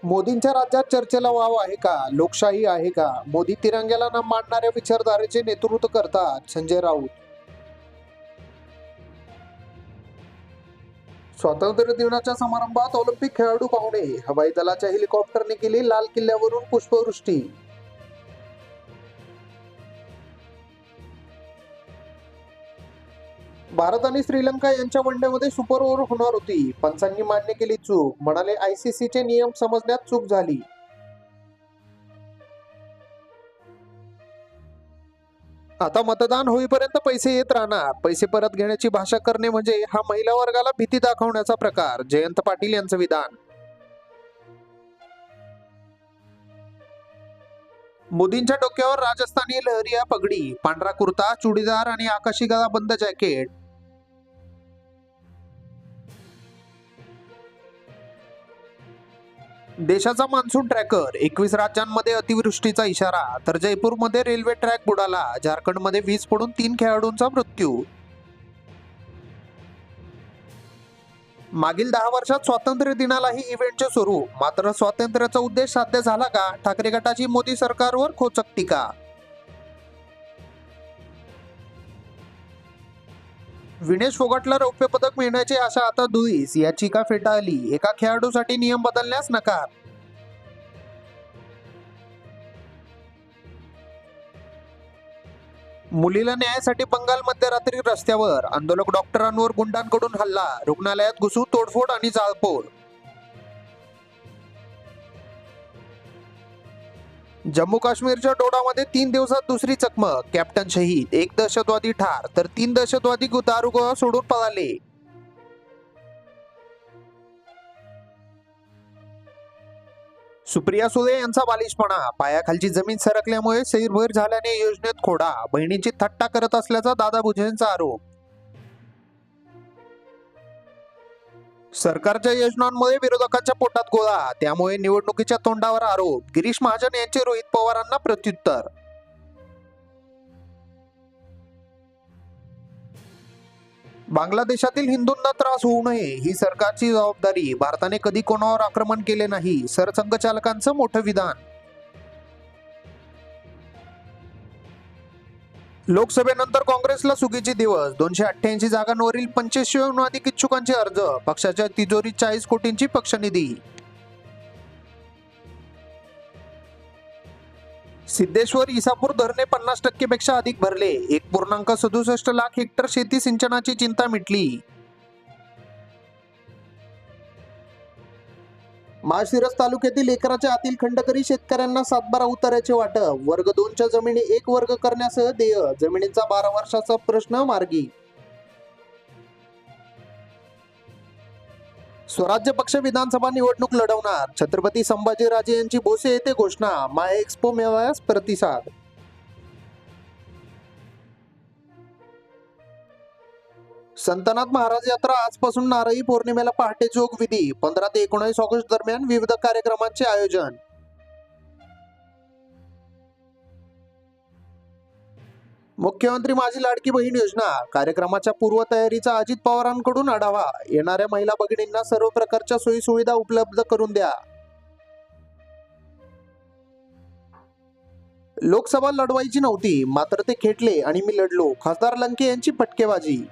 मोदींच्या राज्यात चर्चेला वाव आहे का? लोकशाही आहे का? मोदी तिरंग्याला न मानणाऱ्या विचारधारेचे नेतृत्व करतात. संजय राऊत. स्वातंत्र्य दिनाच्या समारंभात ऑलिम्पिक खेळाडू पाहुणे. हवाई दलाच्या हेलिकॉप्टरने केली लाल किल्ल्यावरून पुष्पवृष्टी. भारत आणि श्रीलंका यांच्या वनडेमध्ये सुपर ओव्हर होणार होती. पंचांनी मान्य केली चूक. म्हणाले आयसीसीचे नियम समजण्यात चूक झाली. आता मतदान होईपर्यंत पैसे येत राहणार. पैसे परत घेण्याची भाषा करणे म्हणजे हा महिला वर्गाला भीती दाखवण्याचा प्रकार. जयंत पाटील यांचं विधान. मोदींच्या डोक्यावर राजस्थानी लहरिया पगडी, पांढरा कुर्ता, चुडीदार आणि आकाशी गळाबंद जॅकेट. देशाचा मान्सून ट्रॅकर. 21 राज्यांमध्ये अतिवृष्टीचा इशारा. तर जयपूरमध्ये रेल्वे ट्रॅक बुडाला. झारखंडमध्ये वीज पडून 3 खेळाडूंचा मृत्यू. मागील 10 वर्षात स्वातंत्र्य दिनालाही इव्हेंटचे स्वरूप. मात्र स्वातंत्र्याचा उद्देश साध्य झाला का? ठाकरे गटाची मोदी सरकारवर खोचक टीका. विनेश फोगाटला रौप्य पदक मिळण्याची आशा आता धुळीस. याचिका फेटाळली. एका खेळाडूसाठी नियम बदलण्यास नकार. मुलीला न्यायासाठी बंगाल मध्यरात्री रस्त्यावर. आंदोलक डॉक्टरांवर गुंडांकडून हल्ला. रुग्णालयात घुसून तोडफोड आणि जाळपोळ. जम्मू काश्मीरच्या डोडामध्ये 3 दिवसात दुसरी चकमक. कॅप्टन शहीद. 1 दहशतवादी ठार तर 3 दहशतवादी दारुगोळा सोडून पळाले. सुप्रिया सुळे यांचा बालिशपणा. पायाखालची जमीन सरकल्यामुळे सैरभैर झाल्याने योजनेत खोडा. बहिणीची थट्टा करत असल्याचा दादा भुसेंचा आरोप. सरकारच्या योजनांमुळे विरोधकांच्या पोटात गोळा. त्यामुळे निवडणुकीच्या तोंडावर आरोप. गिरीश महाजन यांचे रोहित पवारांना प्रत्युत्तर. बांगलादेशातील हिंदूंना त्रास होऊ नये ही सरकारची जबाबदारी. भारताने कधी कोणावर आक्रमण केले नाही. सरसंघचालकांचं मोठं विधान. लोकसभेनंतर काँग्रेसला सुगीचे दिवस. 288 जागांवरील 85 अधिक इच्छुकांचे अर्ज. पक्षाच्या तिजोरीत 40 कोटींची पक्षनिधी. सिद्धेश्वर इसापूर धरणे 50% पेक्षा अधिक भरले. 1.67 लाख हेक्टर शेती सिंचनाची चिंता मिटली. माळशिरस तालुक्यातील एकराच्या आतील खंडकरी शेतकऱ्यांना सातबारा उतार्याचे वाटप. वर्ग 2च्या जमिनी 1 वर्ग करण्यासह देय. जमिनीचा 12 वर्षाचा प्रश्न मार्गी. स्वराज्य पक्ष विधानसभा निवडणूक लढवणार. छत्रपती संभाजीराजे यांची भोसे येथे घोषणा. माय एक्स्पो मेळाव्यास प्रतिसाद. संतनाथ महाराज यात्रा आजपासून. नारळी पौर्णिमेला पहाटे जोग विधी. 15 ते 19 ऑगस्ट दरम्यान विविध कार्यक्रमांचे आयोजन. मुख्यमंत्री माझी लाडकी बहीण योजना. कार्यक्रमाच्या पूर्वतयारीचा अजित पवारांकडून आढावा. येणाऱ्या महिला भगिनींना सर्व प्रकारच्या सोयी सुविधा उपलब्ध करून द्या. लोकसभा लढवायची नव्हती मात्र ते खेटले आणि मी लढलो. खासदार लंके यांची फटकेबाजी.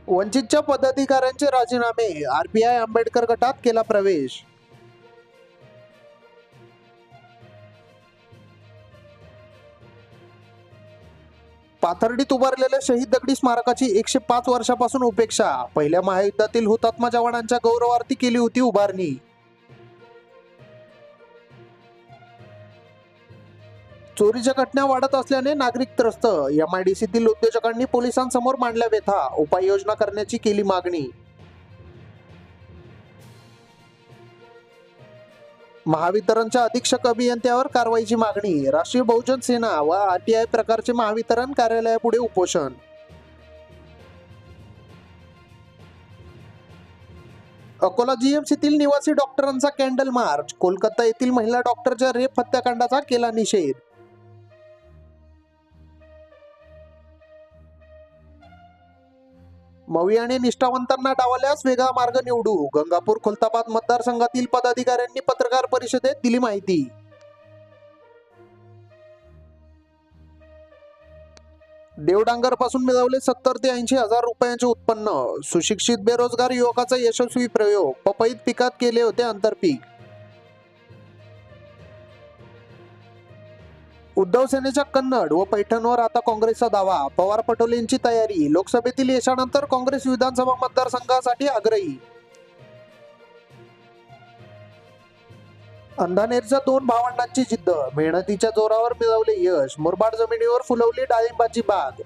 वंचितच्या पदाधिकाऱ्यांचे राजीनामे. आरपीआय आंबेडकर गटात केला प्रवेश. पाथर्डीत उभारलेल्या शहीद दगडी स्मारकाची 105 वर्षापासून उपेक्षा. पहिल्या महायुद्धातील हुतात्मा जवानांच्या गौरवार्थी केली होती उभारणी. चोरीच्या घटना वाढत असल्याने नागरिक त्रस्त. एमआयडीसीतील उद्योजकांनी पोलिसांसमोर मांडल्या व्यथा. उपाययोजना करण्याची केली मागणी. महावितरणच्या अधीक्षक अभियंत्यावर कारवाईची मागणी. राष्ट्रीय बहुजन सेना व आरटीआय प्रकारचे महावितरण कार्यालयापुढे उपोषण. अकोला जीएमसीतील निवासी डॉक्टरांचा कॅन्डल मार्च. कोलकाता येथील महिला डॉक्टरच्या रेप हत्याकांडाचा केला निषेध. मवी आणि निष्ठावंतांना डावल्यास वेगळा मार्ग निवडू, गंगापूर खुलताबाद मतदारसंघातील पदाधिकाऱ्यांनी पत्रकार परिषदेत दिली माहिती. देवडांगर पासून मिळवले 70 ते 80 हजार रुपयांचे उत्पन्न, सुशिक्षित बेरोजगार युवकाचा यशस्वी प्रयोग, पपईत पिकात केले होते आंतरपीक. उद्धव सेनेच्या कन्नड व पैठणवर आता काँग्रेसचा दावा, पवार पटोलेंची तयारी, लोकसभेतील यशानंतर काँग्रेस विधानसभा मतदारसंघासाठी आग्रही. अंधानेरच्या 2 भावंडांची जिद्द, मेहनतीच्या जोरावर मिळवले यश, मुरबाड जमिनीवर फुलवली डाळिंबाची बाग.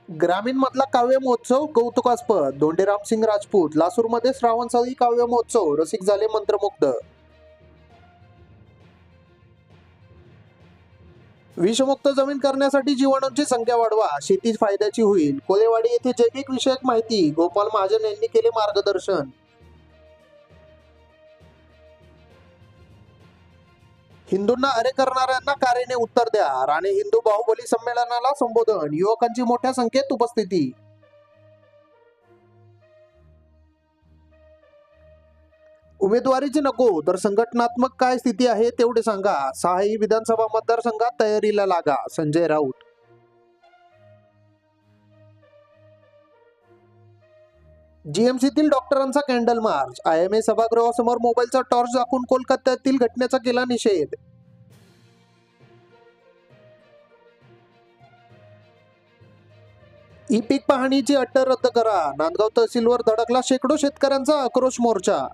ग्रामीण मधला काव्य महोत्सव कौतुकास्पद, धोंडेराम सिंग राजपूत, लासूरमध्ये श्रावणसाळी काव्य महोत्सव, रसिक झाले मंत्रमुग्ध. विषमुक्त जमीन करण्यासाठी जीवाणूंची संख्या वाढवा, शेती फायद्याची होईल. कोलेवाडी येथे जैविक विषयक माहिती, गोपाल महाजन यांनी केले मार्गदर्शन. हिंदूंना अरे करणाऱ्यांना कारेने उत्तर द्या, राणे हिंदू बाहुबली संमेलनाला संबोधन, युवकांची मोठ्या संख्येत उपस्थिती. उमेदवारीची नको तर संघटनात्मक काय स्थिती आहे तेवढे सांगा, 6ही विधानसभा मतदारसंघात तयारीला लागा, संजय राऊत. जीएमसीतील डॉक्टरांचा कॅन्डल मार्च, आयएमए सभागृहासमोर मोबाईलचा टॉर्च दाखवून कोलकात्यातील घटनेचा केला निषेध. ई पीक पाहणीची अट रद्द करा, नांदगाव तहसीलवर धडकला शेकडो शेतकऱ्यांचा आक्रोश मोर्चा.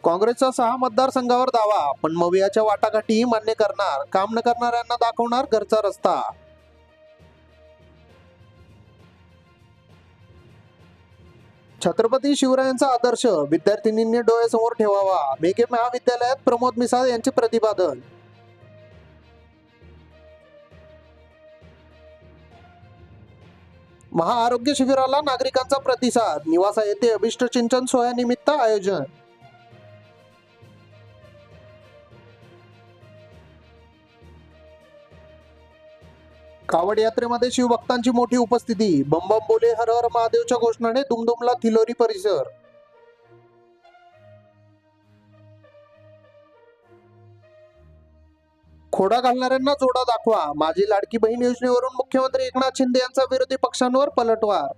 काँग्रेसचा 6 मतदारसंघावर दावा, पण मवियाच्या वाटाघाटीही मान्य करणार, काम न करणाऱ्यांना दाखवणार घरचा रस्ता. छत्रपती शिवरायांचा आदर्श विद्यार्थिनींनी डोळ्यासमोर ठेवावा, मेघे महाविद्यालयात प्रमोद मिसाळ यांचे प्रतिपादन. महाआरोग्य शिबिराला नागरिकांचा प्रतिसाद, निवासा येथे अभिष्ट चिंतन सोहळ्यानिमित्त आयोजन. कावड यात्रेमध्ये शिवभक्तांची मोठी उपस्थिती, बम बम बोले हर हर महादेवच्या घोषणाने दुमदुमला थिलोरी परिसर. खोडा घालणाऱ्यांना जोडा दाखवा, माझी लाडकी बहीण योजनेवरून मुख्यमंत्री एकनाथ शिंदे यांचा विरोधी पक्षांवर पलटवार.